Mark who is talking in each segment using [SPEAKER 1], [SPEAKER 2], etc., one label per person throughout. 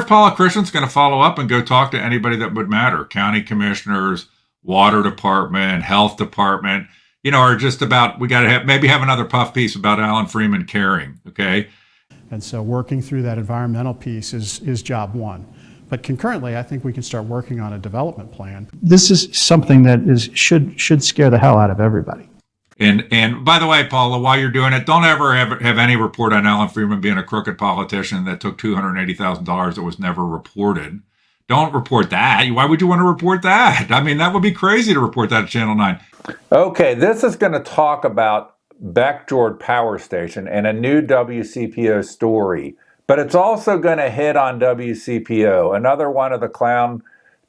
[SPEAKER 1] if Paula Christian's going to follow up and go talk to anybody that would matter, county commissioners, water department, health department, or just about, we got to maybe have another puff piece about Alan Freeman caring, okay?
[SPEAKER 2] And so working through that environmental piece is job one. But concurrently, I think we can start working on a development plan.
[SPEAKER 3] This is something that should scare the hell out of everybody.
[SPEAKER 1] And by the way, Paula, while you're doing it, don't ever have any report on Alan Freeman being a crooked politician that took $280,000 that was never reported. Don't report that. Why would you want to report that? I mean, that would be crazy to report that at Channel 9.
[SPEAKER 4] Okay, this is going to talk about Beckjord Power Station and a new WCPO story. But it's also going to hit on WCPO, another one of the clown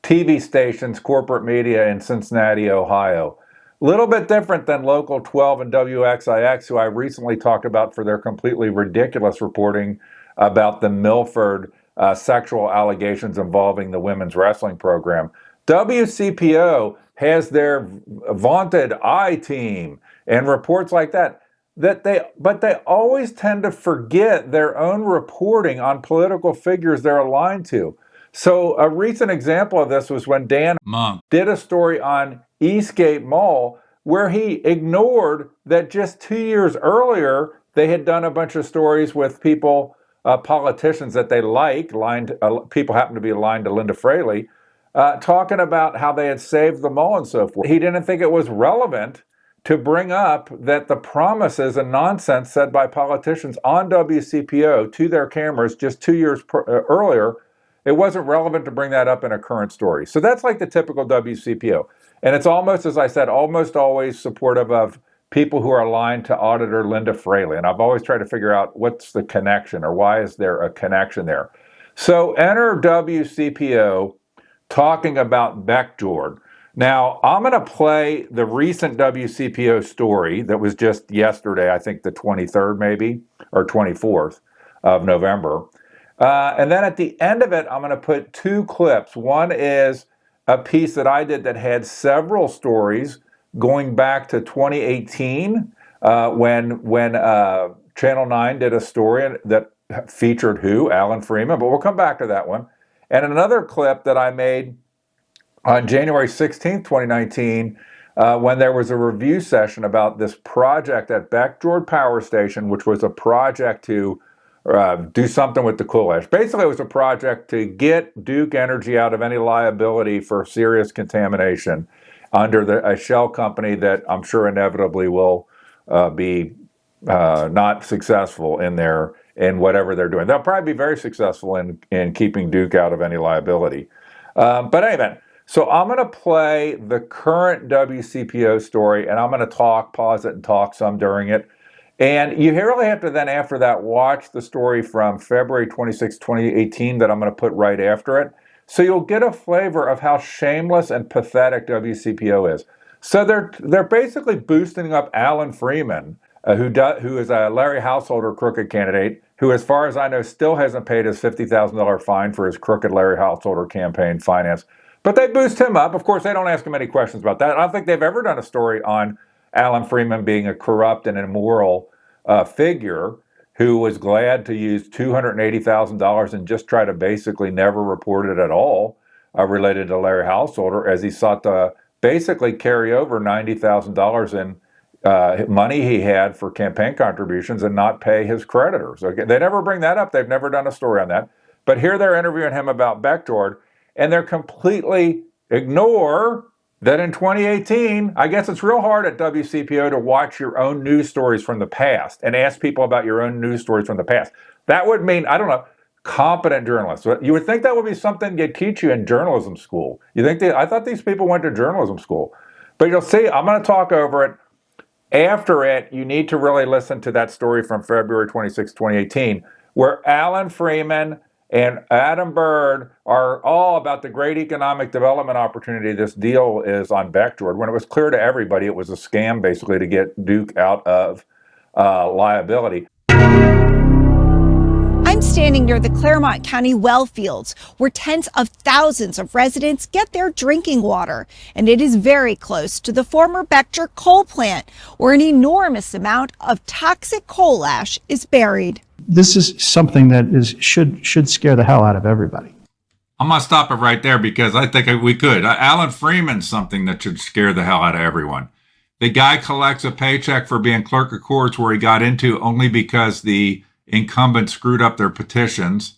[SPEAKER 4] TV stations, corporate media in Cincinnati, Ohio. A little bit different than Local 12 and WXIX, who I recently talked about for their completely ridiculous reporting about the Milford sexual allegations involving the women's wrestling program. WCPO has their vaunted I-team and reports like that. But they always tend to forget their own reporting on political figures they're aligned to. So a recent example of this was when Dan
[SPEAKER 1] Monk
[SPEAKER 4] did a story on Eastgate Mall where he ignored that just 2 years earlier they had done a bunch of stories with people, politicians that they like, people happen to be aligned to Linda Fraley, talking about how they had saved the mall and so forth. He didn't think it was relevant to bring up that the promises and nonsense said by politicians on WCPO to their cameras just 2 years earlier, it wasn't relevant to bring that up in a current story. So that's like the typical WCPO. And it's almost, as I said, almost always supportive of people who are aligned to Auditor Linda Fraley. And I've always tried to figure out what's the connection or why is there a connection there. So enter WCPO talking about Beckjord. Now, I'm going to play the recent WCPO story that was just yesterday, I think the 23rd maybe, or 24th of November. And then at the end of it, I'm going to put two clips. One is a piece that I did that had several stories going back to 2018 when Channel 9 did a story that featured who? Alan Freeman, but we'll come back to that one. And another clip that I made on January 16th, 2019, when there was a review session about this project at Beckjord Power Station, which was a project to do something with the coal ash. Basically, it was a project to get Duke Energy out of any liability for serious contamination under a shell company that I'm sure inevitably will be not successful in whatever they're doing. They'll probably be very successful in keeping Duke out of any liability. But anyway, so I'm going to play the current WCPO story, and I'm going to pause it and talk some during it. And you really have to then, after that, watch the story from February 26, 2018 that I'm going to put right after it. So you'll get a flavor of how shameless and pathetic WCPO is. So they're basically boosting up Alan Freeman, who is a Larry Householder crooked candidate, who, as far as I know, still hasn't paid his $50,000 fine for his crooked Larry Householder campaign finance. But they boost him up. Of course, they don't ask him any questions about that. I don't think they've ever done a story on Alan Freeman being a corrupt and immoral figure who was glad to use $280,000 and just try to basically never report it at all related to Larry Householder, as he sought to basically carry over $90,000 in money he had for campaign contributions and not pay his creditors. Okay? They never bring that up. They've never done a story on that. But here they're interviewing him about Beckjord, and they're completely ignore that in 2018, I guess it's real hard at WCPO to watch your own news stories from the past and ask people about your own news stories from the past. That would mean, I don't know, competent journalists. You would think that would be something they'd teach you in journalism school. I thought these people went to journalism school. But you'll see, I'm going to talk over it. After it, you need to really listen to that story from February 26, 2018, where Alan Freeman and Adam Byrd are all about the great economic development opportunity this deal is on Beckjord, when it was clear to everybody it was a scam, basically, to get Duke out of liability.
[SPEAKER 5] I'm I'm standing near the Claremont County well fields, where tens of thousands of residents get their drinking water. And it is very close to the former Beckjord coal plant, where an enormous amount of toxic coal ash is buried.
[SPEAKER 3] This is something that should scare the hell out of everybody.
[SPEAKER 1] I'm going to stop it right there because I think we could. Alan Freeman's something that should scare the hell out of everyone. The guy collects a paycheck for being clerk of courts, where he got into only because the incumbent screwed up their petitions.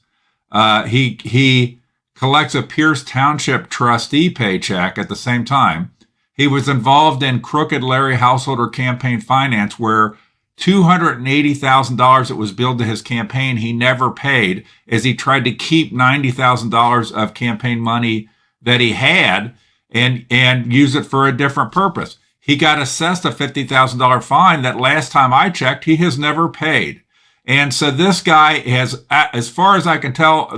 [SPEAKER 1] He collects a Pierce Township trustee paycheck at the same time. He was involved in crooked Larry Householder campaign finance, where $280,000 that was billed to his campaign he never paid, as he tried to keep $90,000 of campaign money that he had and use it for a different purpose. He got assessed a $50,000 fine that last time I checked, he has never paid. And so this guy has, as far as I can tell,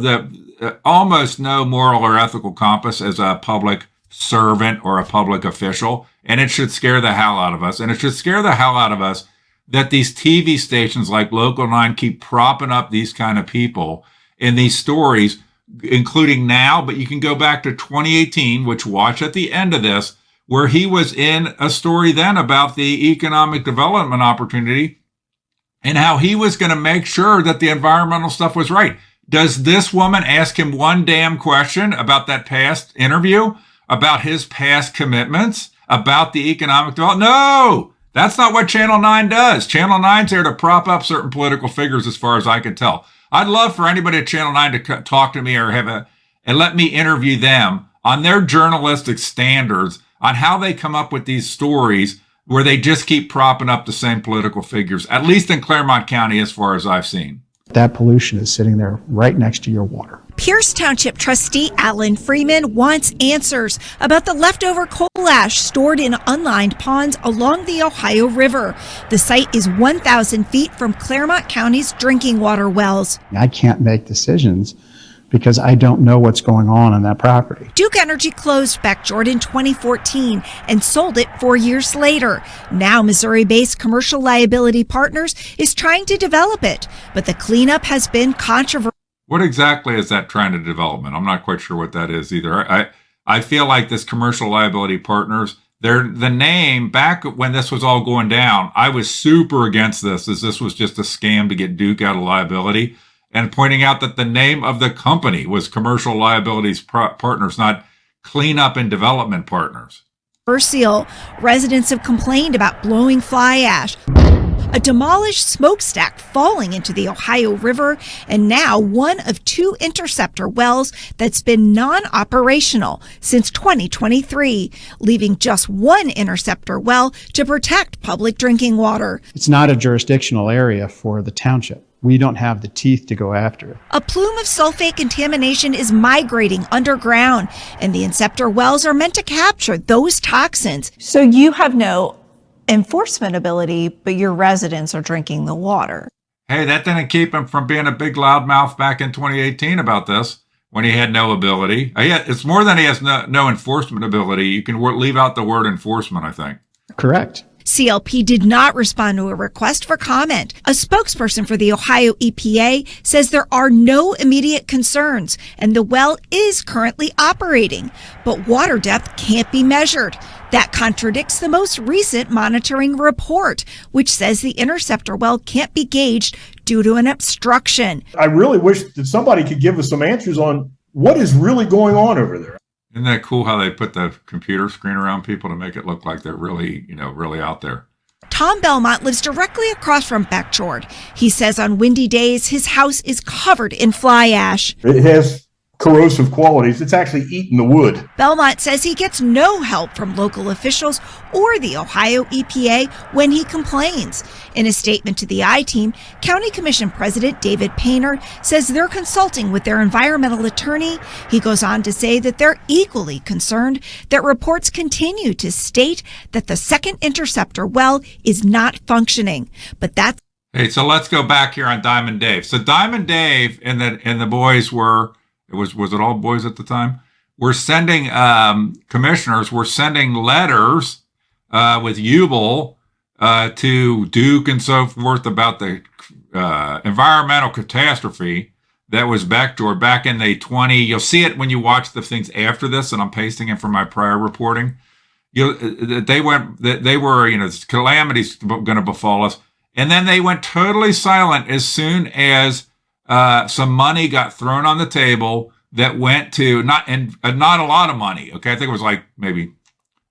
[SPEAKER 1] almost no moral or ethical compass as a public servant or a public official. And it should scare the hell out of us. And it should scare the hell out of us that these TV stations like Local 9 keep propping up these kind of people in these stories, including now, but you can go back to 2018, which watch at the end of this, where he was in a story then about the economic development opportunity and how he was going to make sure that the environmental stuff was right. Does this woman ask him one damn question about that past interview, about his past commitments, about the economic development? No! That's not what Channel 9 does. Channel 9's there to prop up certain political figures, as far as I can tell. I'd love for anybody at Channel 9 to talk to me or and let me interview them on their journalistic standards on how they come up with these stories where they just keep propping up the same political figures, at least in Claremont County, as far as I've seen.
[SPEAKER 3] That pollution is sitting there right next to your water.
[SPEAKER 5] Pierce Township trustee Alan Freeman wants answers about the leftover coal ash stored in unlined ponds along the Ohio River. The site is 1,000 feet from Claremont County's drinking water wells.
[SPEAKER 3] I can't make decisions because I don't know what's going on that property.
[SPEAKER 5] Duke Energy closed Beckjord in 2014 and sold it 4 years later. Now Missouri-based Commercial Liability Partners is trying to develop it, but the cleanup has been controversial.
[SPEAKER 1] What exactly is that trying to development? I'm not quite sure what that is either. I feel like this Commercial Liability Partners, the name, back when this was all going down, I was super against this, as this was just a scam to get Duke out of liability, and pointing out that the name of the company was Commercial Liability Partners, not Cleanup and Development Partners.
[SPEAKER 5] Residents have complained about blowing fly ash, a demolished smokestack falling into the Ohio River, and now one of 2 interceptor wells that's been non-operational since 2023, leaving just 1 interceptor well to protect public drinking water.
[SPEAKER 3] It's not a jurisdictional area for the township. We don't have the teeth to go after it.
[SPEAKER 5] A plume of sulfate contamination is migrating underground, and the inceptor wells are meant to capture those toxins.
[SPEAKER 6] So you have no enforcement ability, but your residents are drinking the water.
[SPEAKER 1] Hey, that didn't keep him from being a big loudmouth back in 2018 about this, when he had no ability. It's more than he has no enforcement ability. You can leave out the word enforcement, I think.
[SPEAKER 3] Correct.
[SPEAKER 5] CLP did not respond to a request for comment. A spokesperson for the Ohio EPA says there are no immediate concerns and the well is currently operating, but water depth can't be measured. That contradicts the most recent monitoring report, which says the interceptor well can't be gauged due to an obstruction.
[SPEAKER 7] I really wish that somebody could give us some answers on what is really going on over there.
[SPEAKER 1] Isn't that cool how they put the computer screen around people to make it look like they're really, really out there?
[SPEAKER 5] Tom Belmont lives directly across from Beckjord. He says on windy days, his house is covered in fly ash.
[SPEAKER 7] It has corrosive qualities. It's actually eating the wood.
[SPEAKER 5] Belmont says he gets no help from local officials or the Ohio EPA when he complains. In a statement to the I-Team, County Commission President David Painter says they're consulting with their environmental attorney. He goes on to say that they're equally concerned that reports continue to state that the second interceptor well is not functioning. But that's...
[SPEAKER 1] Hey, so let's go back here on Diamond Dave. So Diamond Dave and the boys were... Was it all boys at the time? We're sending commissioners. We're sending letters with Ubel to Duke and so forth about the environmental catastrophe that was Beckjord back in the 20. You'll see it when you watch the things after this, and I'm pasting it from my prior reporting. They were, calamities going to befall us. And then they went totally silent as soon as some money got thrown on the table that went to not a lot of money. Okay. I think it was like maybe,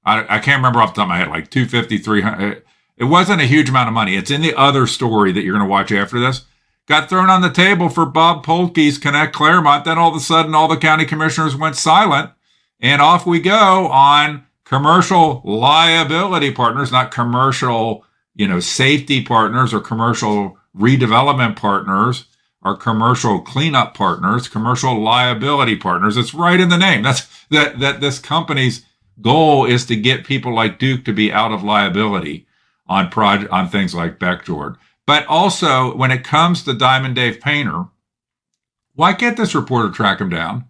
[SPEAKER 1] I can't remember off the top of my head, like 250, 300. It wasn't a huge amount of money. It's in the other story that you're going to watch after this. Got thrown on the table for Bob Polke's Connect Claremont. Then all of a sudden, all the county commissioners went silent, and off we go on commercial liability partners, not commercial, safety partners or commercial redevelopment partners or commercial cleanup partners, commercial liability partners. It's right in the name. That's that this company's goal is to get people like Duke to be out of liability on things like Beckjord. But also, when it comes to Diamond Dave Painter, why can't this reporter track him down?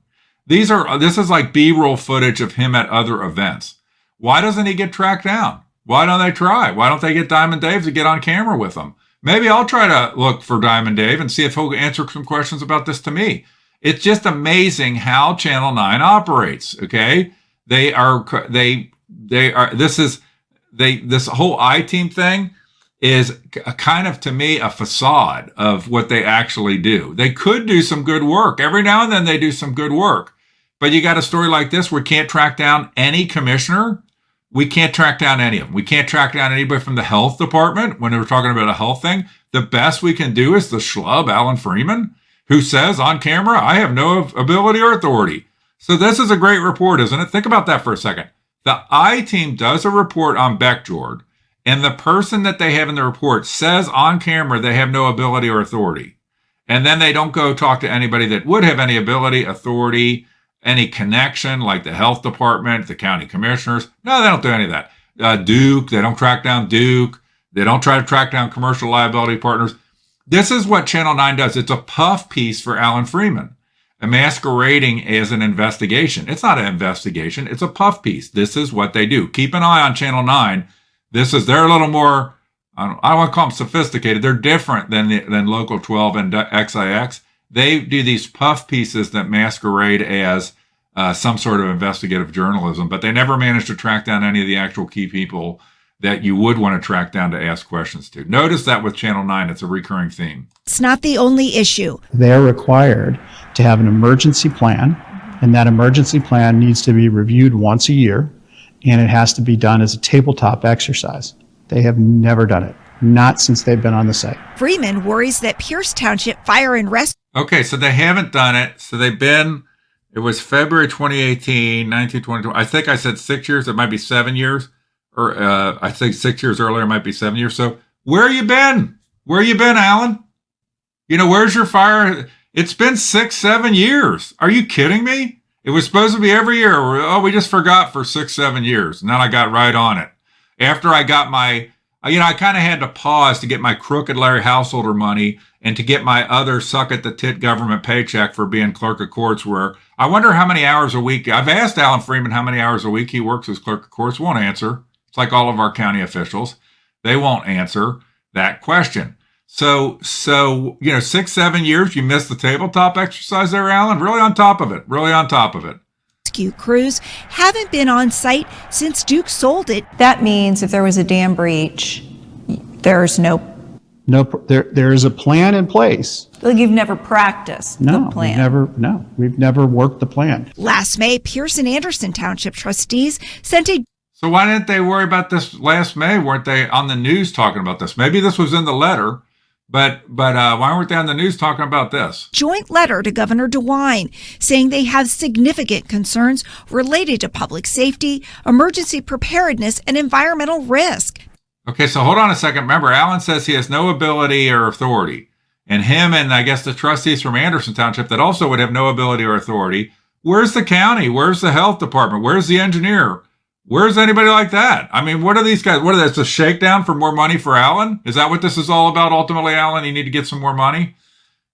[SPEAKER 1] This is like B-roll footage of him at other events. Why doesn't he get tracked down? Why don't they try? Why don't they get Diamond Dave to get on camera with them? Maybe I'll try to look for Diamond Dave and see if he'll answer some questions about this to me. It's just amazing how Channel 9 operates. Okay. This whole I-Team thing is kind of, to me, a facade of what they actually do. They could do some good work. Every now and then they do some good work. But you got a story like this where we can't track down any commissioner. We can't track down any of them. We can't track down anybody from the health department when we're talking about a health thing. The best we can do is the schlub, Alan Freeman, who says on camera, I have no ability or authority. So this is a great report, isn't it? Think about that for a second. The I-Team does a report on Beckjord, and the person that they have in the report says on camera they have no ability or authority. And then they don't go talk to anybody that would have any ability, authority, any connection, like the health department, the county commissioners. No, they don't do any of that. Duke, they don't track down Duke. They don't try to track down commercial liability partners. This is what Channel 9 does. It's a puff piece for Alan Freeman, masquerading as an investigation. It's not an investigation. It's a puff piece. This is what they do. Keep an eye on Channel 9. They're a little more, I don't want to call them sophisticated. They're different than Local 12 and XIX. They do these puff pieces that masquerade as some sort of investigative journalism, but they never manage to track down any of the actual key people that you would want to track down to ask questions to. Notice that with Channel 9, it's a recurring theme.
[SPEAKER 5] It's not the only issue.
[SPEAKER 3] They are required to have an emergency plan, and that emergency plan needs to be reviewed once a year, and it has to be done as a tabletop exercise. They have never done it, not since they've been on the site.
[SPEAKER 5] Freeman worries that Pierce Township Fire and Rescue.
[SPEAKER 1] Okay, so they haven't done it. So it was February 2018, 1922. I think I said 6 years. It might be 7 years. Or I think 6 years earlier, it might be 7 years. So where you been? Where you been, Alan? Where's your fire? It's been 6, 7 years. Are you kidding me? It was supposed to be every year. Oh, we just forgot for 6, 7 years. And then I got right on it. After I got my, I kind of had to pause to get my crooked Larry Householder money and to get my other suck at the tit government paycheck for being clerk of courts, where I wonder how many hours a week. I've asked Alan Freeman how many hours a week he works as clerk of courts. Won't answer. It's like all of our county officials. They won't answer that question. So 6, 7 years, you missed the tabletop exercise there, Alan? Really on top of it.
[SPEAKER 5] Rescue crews haven't been on site since Duke sold it.
[SPEAKER 6] That means if there was a dam breach, there's no,
[SPEAKER 3] there is a plan in place.
[SPEAKER 6] like you've never practiced the plan.
[SPEAKER 3] We've never worked the plan.
[SPEAKER 5] Last May, Pierce and Anderson Township trustees sent a
[SPEAKER 1] So why didn't they worry about this last May? Weren't they on the news talking about this? Maybe this was in the letter, but why weren't they on the news talking about this?
[SPEAKER 5] joint letter to Governor DeWine saying they have significant concerns related to public safety, emergency preparedness, and environmental risk.
[SPEAKER 1] Okay, so hold on a second. Remember, Alan says he has no ability or authority. And him and I guess the trustees from Anderson Township that also would have no ability or authority. Where's the county? Where's the health department? Where's the engineer? Where's anybody like that? I mean, what are these guys? What are this? A shakedown for more money for Alan? Is that what this is all about? Ultimately, Alan, you need to get some more money?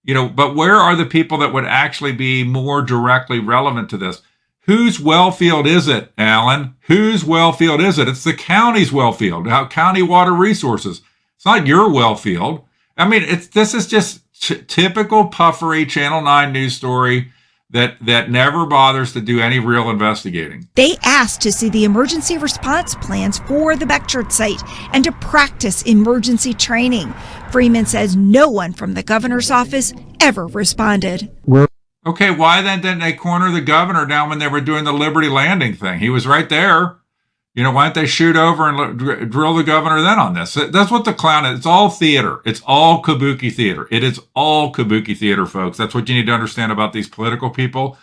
[SPEAKER 1] But where are the people that would actually be more directly relevant to this? Whose well field is it, Alan? Whose well field is it? It's the county's well field, county water resources. It's not your well field. I mean, this is just typical puffery Channel 9 news story that never bothers to do any real investigating.
[SPEAKER 5] They asked to see the emergency response plans for the Beckjord site and to practice emergency training. Freeman says no one from the governor's office ever responded.
[SPEAKER 1] Okay, why then didn't they corner the governor down when they were doing the Liberty Landing thing? He was right there. You know, why didn't they shoot over and drill the governor then on this? That's what the clown is. It's all theater. It's all kabuki theater. It is all kabuki theater, folks. That's what you need to understand about these political people.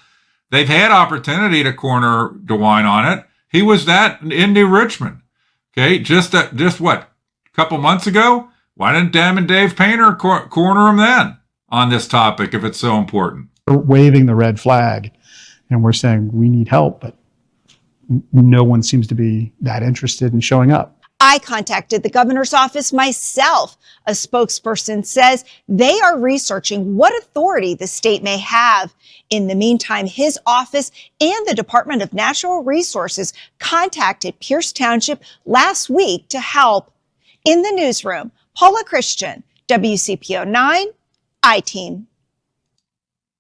[SPEAKER 1] They've had opportunity to corner DeWine on it. He was that in New Richmond. Okay, just what, a couple months ago? Why didn't Dem and Dave Painter corner him then on this topic if it's so important?
[SPEAKER 3] We're waving the red flag and we're saying we need help, but no one seems to be that interested in showing up.
[SPEAKER 8] I contacted the governor's office myself. A spokesperson says they are researching what authority the state may have. In the meantime, his office and the Department of Natural Resources contacted Pierce Township last week to help. In the newsroom, Paula Christian, WCPO 9, I-Team.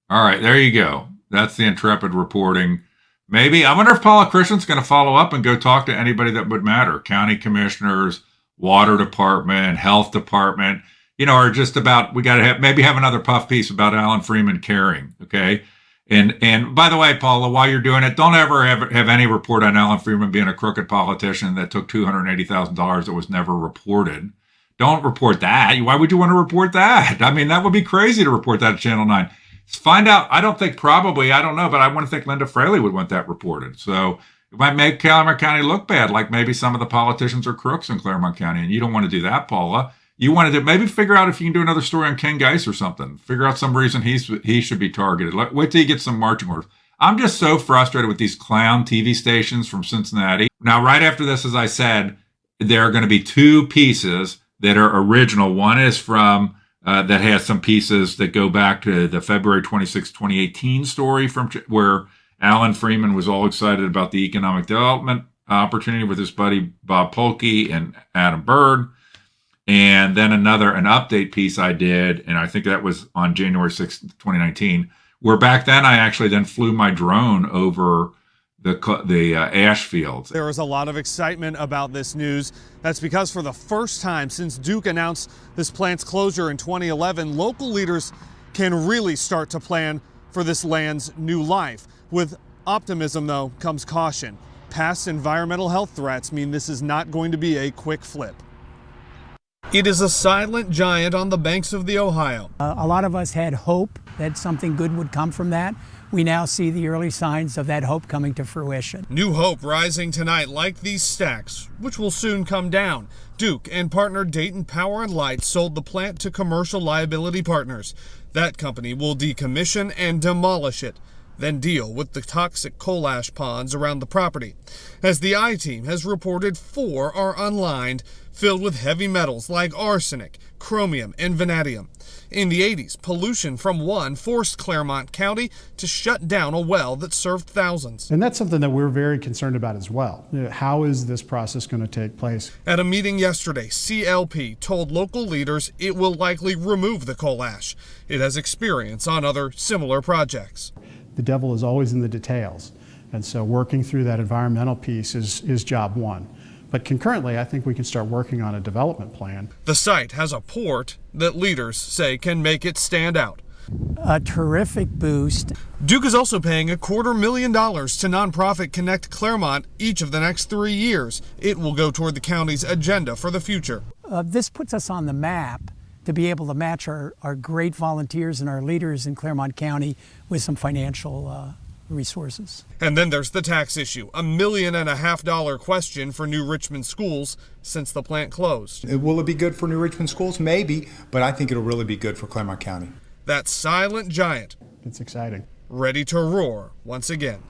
[SPEAKER 1] All right, there you go. That's the intrepid reporting. Maybe, I wonder if Paula Christian's going to follow up and go talk to anybody that would matter. County commissioners, water department, health department, you know, or just about, we got to have another puff piece about Alan Freeman caring. Okay. And by the way, Paula, while you're doing it, don't ever have any report on Alan Freeman being a crooked politician that took $280,000 that was never reported. Don't report that. Why would you want to report that? I mean, that would be crazy to report that at Channel 9. Find out. I don't know, but I want to think Linda Fraley would want that reported. So it might make Claremont County look bad, like maybe some of the politicians are crooks in Claremont County, and you don't want to do that, Paula. You want to maybe figure out if you can do another story on Ken Geis or something. Figure out some reason he should be targeted. Wait till you get some marching orders. I'm just so frustrated with these clown TV stations from Cincinnati. Now, right after this, as I said, there are going to be two pieces that are original. One is from that has some pieces that go back to the February 26, 2018 story from where Alan Freeman was all excited about the economic development opportunity with his buddy Bob Polkey and Adam Bird. And then an update piece I did, and I think that was on January 6, 2019, where back then I actually then flew my drone over the ash fields.
[SPEAKER 9] There is a lot of excitement about this news. That's because for the first time since Duke announced this plant's closure in 2011, local leaders can really start to plan for this land's new life. With optimism, though, comes caution. Past environmental health threats mean this is not going to be a quick flip. It is a silent giant on the banks of the Ohio.
[SPEAKER 10] A lot of us had hope that something good would come from that. We now see the early signs of that hope coming to fruition.
[SPEAKER 9] New hope rising tonight like these stacks, which will soon come down. Duke and partner Dayton Power and Light sold the plant to commercial Liability Partners. That company will decommission and demolish it, then deal with the toxic coal ash ponds around the property. As the I-Team has reported, 4 are unlined, filled with heavy metals like arsenic, chromium, and vanadium. In the 80s, pollution from one forced Claremont County to shut down a well that served thousands.
[SPEAKER 2] And that's something that we're very concerned about as well. How is this process going to take place?
[SPEAKER 9] At a meeting yesterday, CLP told local leaders it will likely remove the coal ash. It has experience on other similar projects.
[SPEAKER 2] The devil is always in the details. And so working through that environmental piece is job one. But concurrently, I think we can start working on a development plan.
[SPEAKER 9] The site has a port that leaders say can make it stand out.
[SPEAKER 10] A terrific boost.
[SPEAKER 9] Duke is also paying $250,000 to nonprofit Connect Claremont each of the next 3 years. It will go toward the county's agenda for the future.
[SPEAKER 10] This puts us on the map to be able to match our great volunteers and our leaders in Claremont County with some financial resources.
[SPEAKER 9] And then there's the tax issue, $1.5 million question for New Richmond schools since the plant closed.
[SPEAKER 11] Will it be good for New Richmond schools? Maybe, but I think it'll really be good for Claremont County.
[SPEAKER 9] That silent giant.
[SPEAKER 2] It's exciting.
[SPEAKER 9] Ready to roar once again.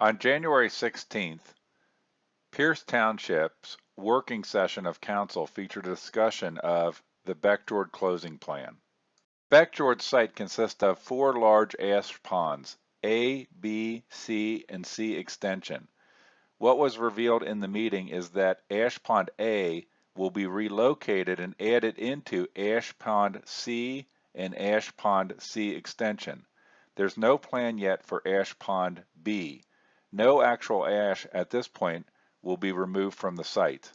[SPEAKER 4] On January 16th, Pierce Township's working session of council featured a discussion of the Beckjord closing plan. Beckjord's site consists of 4 large ash ponds, A, B, C, and C extension. What was revealed in the meeting is that Ash Pond A will be relocated and added into Ash Pond C and Ash Pond C extension. There's no plan yet for Ash Pond B. No actual ash at this point will be removed from the site.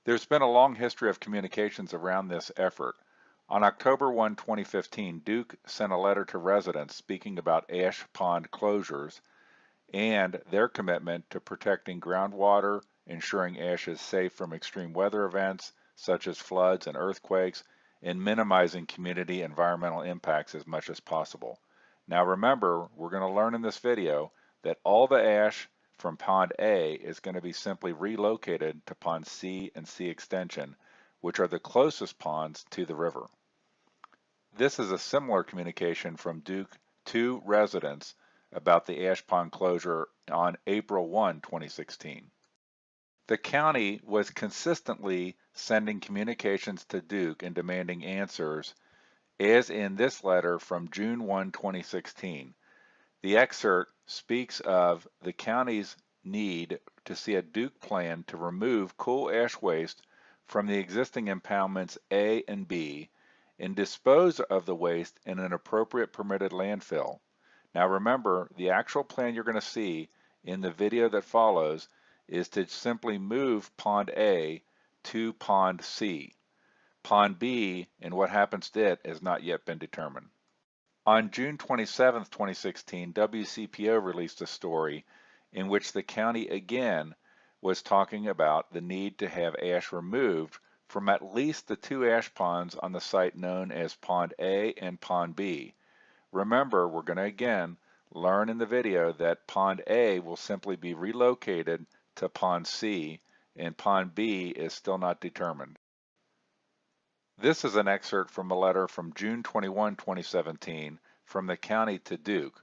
[SPEAKER 4] There's been a long history of communications around this effort. On October 1, 2015, Duke sent a letter to residents speaking about ash pond closures and their commitment to protecting groundwater, ensuring ash is safe from extreme weather events such as floods and earthquakes, and minimizing community environmental impacts as much as possible. Now remember, we're going to learn in this video that all the ash from Pond A is going to be simply relocated to Pond C and C extension, which are the closest ponds to the river. This is a similar communication from Duke to residents about the ash pond closure on April 1, 2016. The county was consistently sending communications to Duke and demanding answers, as in this letter from June 1, 2016. The excerpt speaks of the county's need to see a Duke plan to remove coal ash waste from the existing impoundments A and B and dispose of the waste in an appropriate permitted landfill. Now remember, the actual plan you're going to see in the video that follows is to simply move Pond A to Pond C. Pond B and what happens to it has not yet been determined. On June 27, 2016, WCPO released a story in which the county again was talking about the need to have ash removed from at least the 2 ash ponds on the site known as Pond A and Pond B. Remember, we're going to again learn in the video that Pond A will simply be relocated to Pond C and Pond B is still not determined. This is an excerpt from a letter from June 21, 2017 from the county to Duke,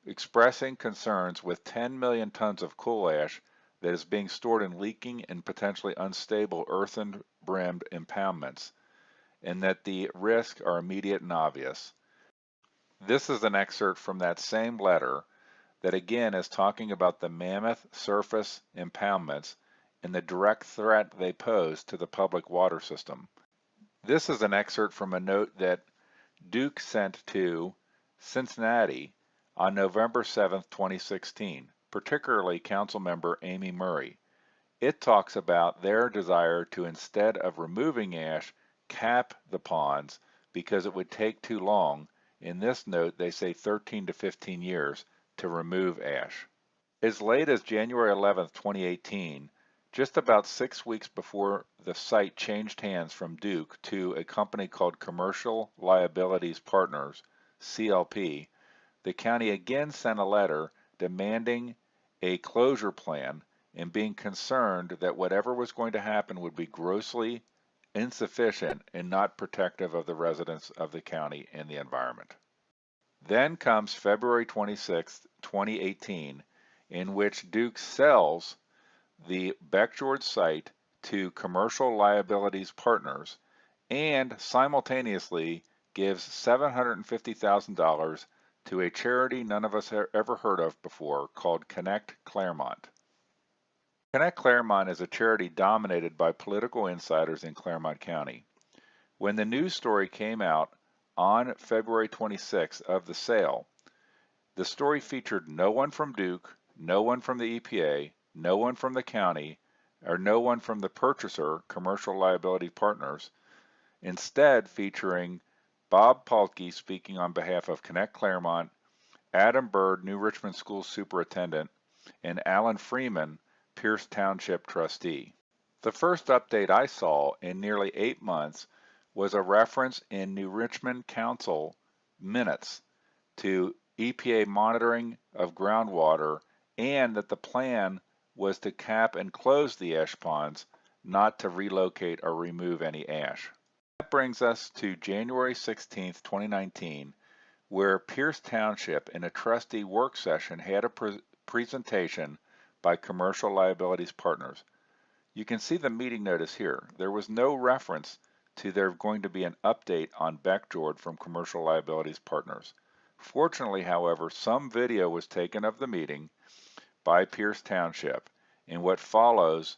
[SPEAKER 4] expressing concerns with 10 million tons of coal ash that is being stored in leaking and potentially unstable earthen-brimmed impoundments, and that the risks are immediate and obvious. This is an excerpt from that same letter that again is talking about the mammoth surface impoundments and the direct threat they pose to the public water system. This is an excerpt from a note that Duke sent to Cincinnati on November 7, 2016, particularly Councilmember Amy Murray. It talks about their desire to, instead of removing ash, cap the ponds because it would take too long. In this note, they say 13 to 15 years to remove ash. As late as January 11, 2018, just about 6 weeks before the site changed hands from Duke to a company called Commercial Liability Partners, CLP, the county again sent a letter demanding a closure plan and being concerned that whatever was going to happen would be grossly insufficient and not protective of the residents of the county and the environment. Then comes February 26, 2018, in which Duke sells the Beckjord site to Commercial Liability Partners and simultaneously gives $750,000 to a charity none of us have ever heard of before called Connect Claremont. Connect Claremont is a charity dominated by political insiders in Claremont County. When the news story came out on February 26th of the sale, the story featured no one from Duke, no one from the EPA, no one from the county, or no one from the purchaser, Commercial Liability Partners, instead featuring Bob Palke speaking on behalf of Connect Claremont, Adam Bird, New Richmond School Superintendent, and Alan Freeman, Pierce Township Trustee. The first update I saw in nearly 8 months was a reference in New Richmond Council minutes to EPA monitoring of groundwater and that the plan was to cap and close the ash ponds, not to relocate or remove any ash. That brings us to January 16, 2019, where Pierce Township in a trustee work session had a presentation by Commercial Liabilities Partners. You can see the meeting notice here. There was no reference to there going to be an update on Beckjord from Commercial Liabilities Partners. Fortunately, however, some video was taken of the meeting by Pierce Township, and what follows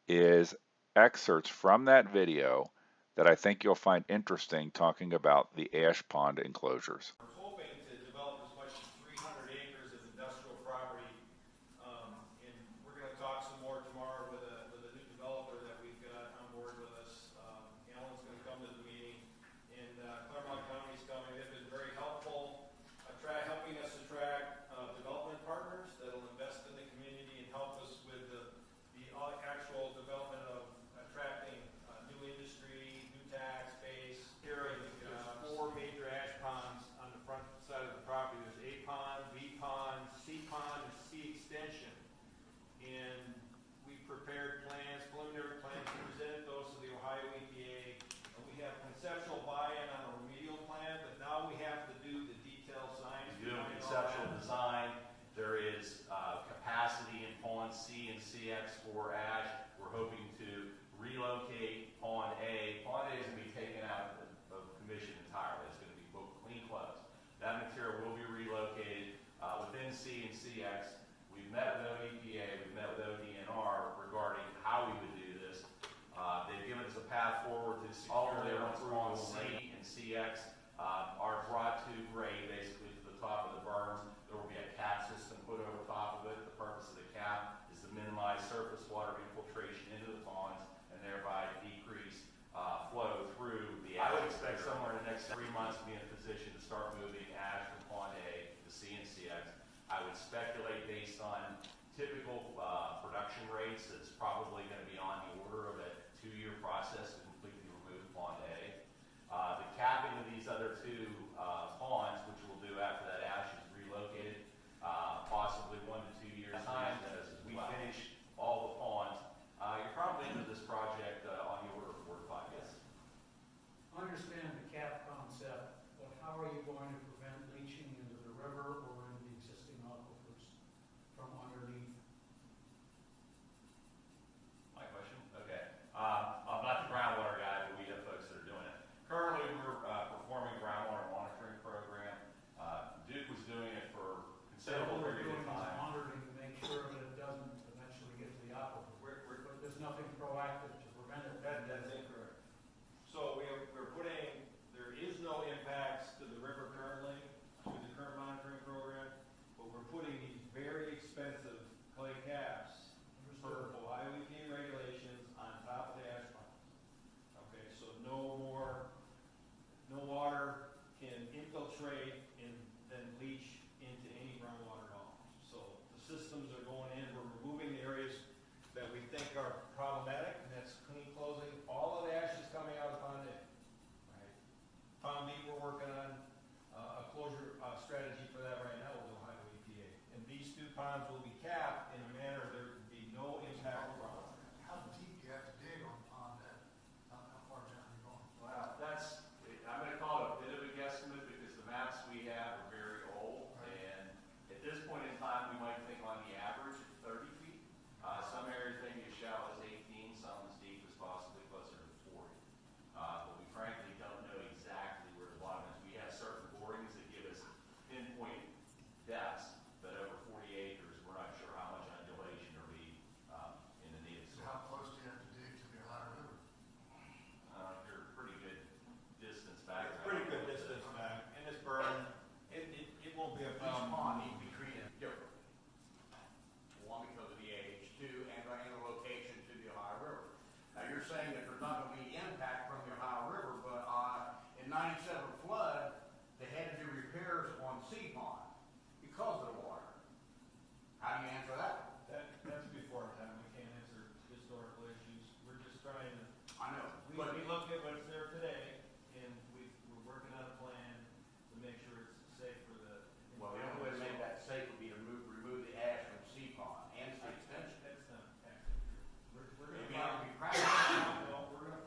[SPEAKER 4] is excerpts from that video that I think you'll find interesting, talking about the ash pond enclosures.
[SPEAKER 12] We're hoping to develop as much as 300 acres of industrial property, and we're going to talk some more tomorrow with a new developer that we've got on board with us. Alan's going to come to the meeting, and Claremont County's coming. They've been very helpful, helping us attract development partners that will invest in the community and help us with the actual development of attracting new industry, new tax base. Here, there's 4 major ash ponds on the front side of the property. There's A pond, B pond, C pond, and C extension. And we prepared plans, preliminary plans, we presented those to the Ohio EPA. And we have conceptual buy-in on a remedial plan, but now we have to do the detailed science.
[SPEAKER 13] We do conceptual design. There is capacity in Pond C and CX for ash. We're hoping to relocate Pond A. Pond A is going to be taken out of commission entirely. It's going to be clean closed. That material will be relocated within C and CX. We've met with OEPA, we've met with ODNR regarding how we would do this. They've given us a path forward to secure their Pond C and CX are brought to grade, basically to the top of the berms. There will be a cap system put over top of it. The purpose of the cap is to minimize surface water infiltration into the ponds and thereby decrease flow through the ash. I would expect somewhere in the next 3 months to be in a position to start moving ash from Pond A to C and CX. I would speculate based on typical production rates that it's probably going to be on the order of a 2-year process to completely remove Pond A. The capping of these other 2 ponds, which we'll do after that ash is relocated, possibly 1 to 2 years time as we finish all the ponds. You're probably into this project on the order of 4 to 5 years.
[SPEAKER 14] I understand the cap concept, but how are you going to prevent leaching into the river or into the existing aquifers from underneath?
[SPEAKER 13] My question? Okay. I'm not the groundwater guy, but we have folks that are doing it. Currently, we're performing a groundwater monitoring program. Duke was doing it for a considerable period of time.
[SPEAKER 14] Monitoring to make sure that it doesn't eventually get to the aquifer. But there's nothing proactive to prevent it.
[SPEAKER 12] That's incorrect. So there is no impacts to the river currently through the current monitoring program, but we're putting these very expensive clay caps per Ohio EPA regulations on top of the ash ponds. Okay, so no water can infiltrate and then leach into any groundwater at all. So the systems are going in, we're removing the areas that we think are problematic, and that's clean closing. All of the ash is coming out of Pond A. Right? Pond B, we're working on a closure strategy for that right now with Ohio EPA. And these 2 ponds will be capped in a manner there would be no impact from groundwater.
[SPEAKER 14] How deep do you have to dig on Pond A? How far down are you going?
[SPEAKER 13] Well, I'm going to call it a bit of a guesstimate because the maps we have are very old. Right. And at this point in time, we might think on the average of 30 feet. Some areas may be as shallow as 18, some as deep as possibly closer to 40. But we frankly don't know exactly where the bottom is. We have certain borings that give us pinpoint depths, but over 40 acres, we're not sure how much undulation will be in the needed soil.
[SPEAKER 14] How close do you have to dig to the Ohio River?
[SPEAKER 13] You're a pretty good distance back.
[SPEAKER 12] It's a pretty good distance back. And this burn, it won't be a problem.
[SPEAKER 15] Each pond needs to be treated different. One, because of the age, 2, and the location to the Ohio River. Now, you're saying that there's not going to be impact from the Ohio River, but in 97 flood, they had to do repairs on C pond because of the water. How do you answer that?
[SPEAKER 12] That's before our time. We can't answer historical issues. We're just trying to.
[SPEAKER 15] I know.
[SPEAKER 12] We look at what's there today, and we're working on a plan to make sure it's safe for the.
[SPEAKER 15] Well, the only way to make that safe would be to remove the ash from C pond and C extension.
[SPEAKER 12] That's not actually true. We're going to
[SPEAKER 15] be practical.
[SPEAKER 12] No, we're going to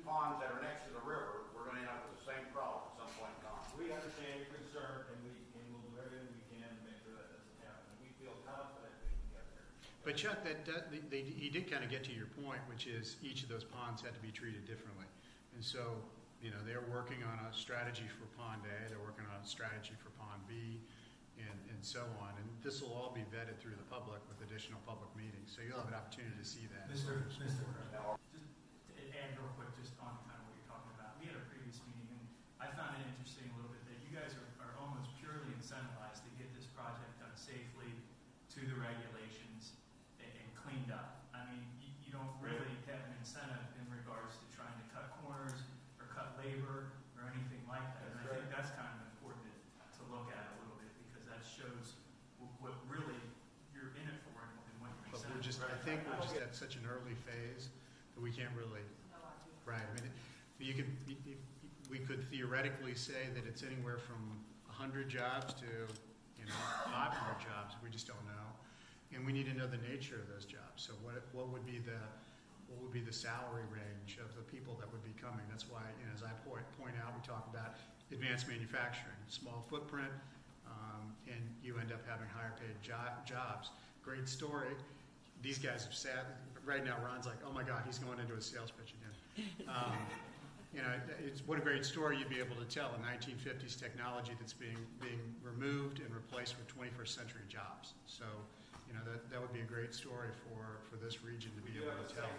[SPEAKER 15] ponds that are next to the river, we're gonna end up with the same problem at some point in time.
[SPEAKER 12] We understand your concern, and we'll do everything we can to make sure that doesn't happen. And we feel confident we can get there.
[SPEAKER 16] But Chuck, he did kind of get to your point, which is each of those ponds had to be treated differently. And so, you know, they're working on a strategy for Pond A, they're working on a strategy for Pond B, and so on. And this will all be vetted through the public with additional public meetings. So you'll have an opportunity to see that.
[SPEAKER 17] Just to add real quick, just on kind of what you're talking about. We had a previous meeting, and I found it interesting a little bit that you guys are almost purely incentivized to get this project done safely to the regulations and cleaned up. I mean, you don't really have an incentive in regards to trying to cut corners or cut labor or anything like that. And I think that's kind of important to look at a little bit, because that shows what really you're in it for and what you're
[SPEAKER 16] But we're just, I think we're just at such an early phase that we can't really, right, I mean, we could theoretically say that it's anywhere from 100 jobs to, you know, 500 jobs, we just don't know. And we need to know the nature of those jobs. So what would be the salary range of the people that would be coming? That's why, you know, as I point out, we talk about advanced manufacturing, small footprint, and you end up having higher paid jobs. Great story. These guys have sat, right now Ron's like, oh my God, he's going into a sales pitch again. You know, it's what a great story you'd be able to tell, a 1950s technology that's being removed and replaced with 21st century jobs. So, you know, that would be a great story for this region to be able to tell.